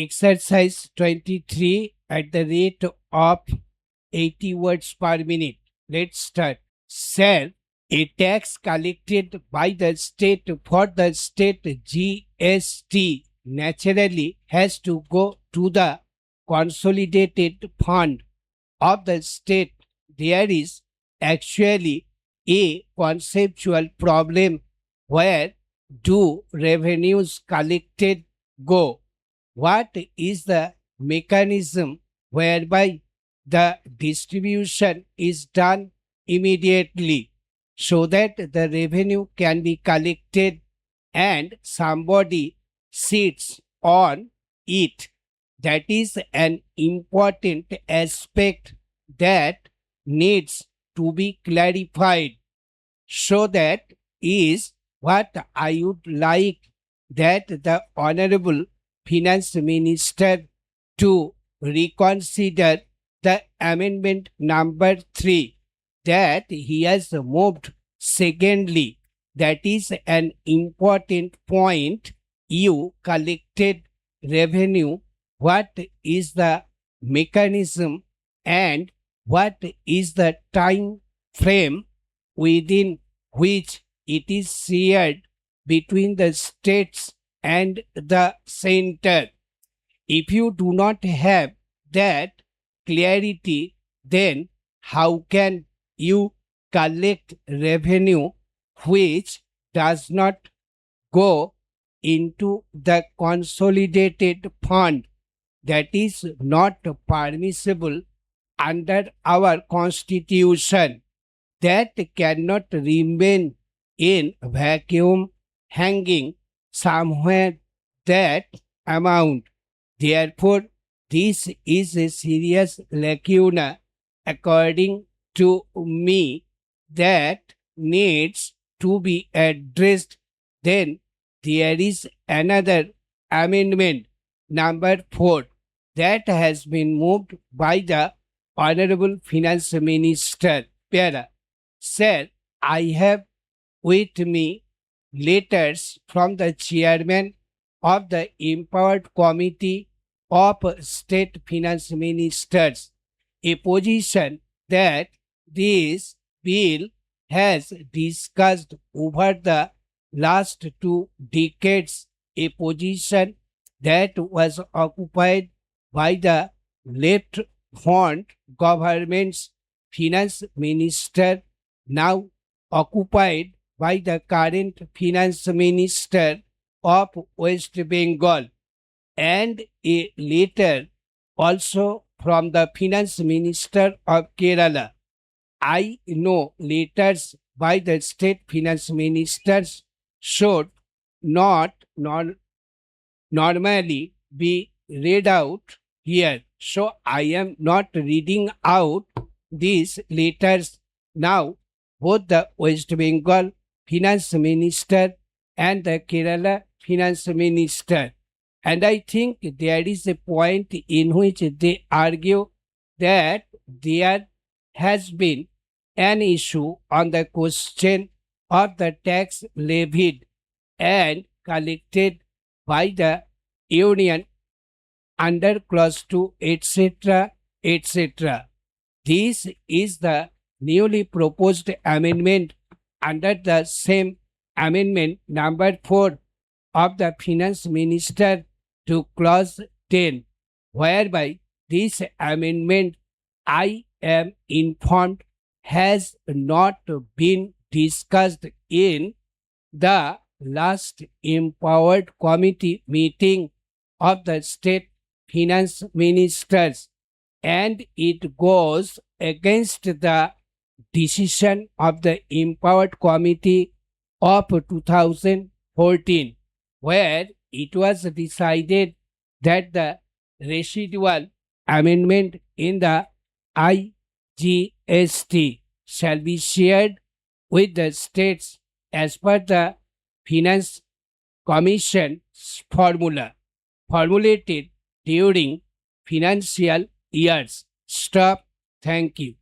Exercise 23 at the rate of 80 words per minute. Let's start. Sir, a tax collected by the state for the state GST naturally has to go to the consolidated fund of the state. There is actually a conceptual problem. Where do revenues collected go? What is the mechanism whereby the distribution is done immediately so that the revenue can be collected and somebody sits on it? That is an important aspect that needs to be clarified. So that is what I would like that the Honorable Finance Minister to reconsider the amendment number 3 that he has moved. Secondly, that is an important point. You collected revenue. What is the mechanism and what is the time frame within which it is shared between the states and the center? If you do not have that clarity, then how can you collect revenue which does not go into the consolidated fund? That is not permissible under our constitution. That cannot remain in vacuum hanging somewhere that amount. Therefore, this is a serious lacuna, according to me, that needs to be addressed. Then there is another amendment, number 4, that has been moved by the Honorable Finance Minister. Para. Sir, I have with me letters from the chairman of the Empowered Committee of State Finance Ministers, a position that this bill has discussed over the last 2 decades, a position that was occupied by the left-front government's finance minister, now occupied by the current finance minister of West Bengal, and a letter also from the finance minister of Kerala. I know letters by the state finance ministers should not normally be read out here. So I am not reading out these letters now. Both the West Bengal finance minister and the Kerala finance minister. And I think there is a point in which they argue that there has been an issue on the question of the tax levied and collected by the union under clause 2, etc., etc. This is the newly proposed amendment under the same amendment number 4 of the finance minister to clause 10, whereby this amendment, I am informed, has not been discussed in the last empowered committee meeting of the state finance ministers, and it goes against the decision of the empowered committee of 2014, where it was decided that the residual amendment in the IGST shall be shared with the states as per the Finance Commission's formula formulated during financial years. Stop. Thank you.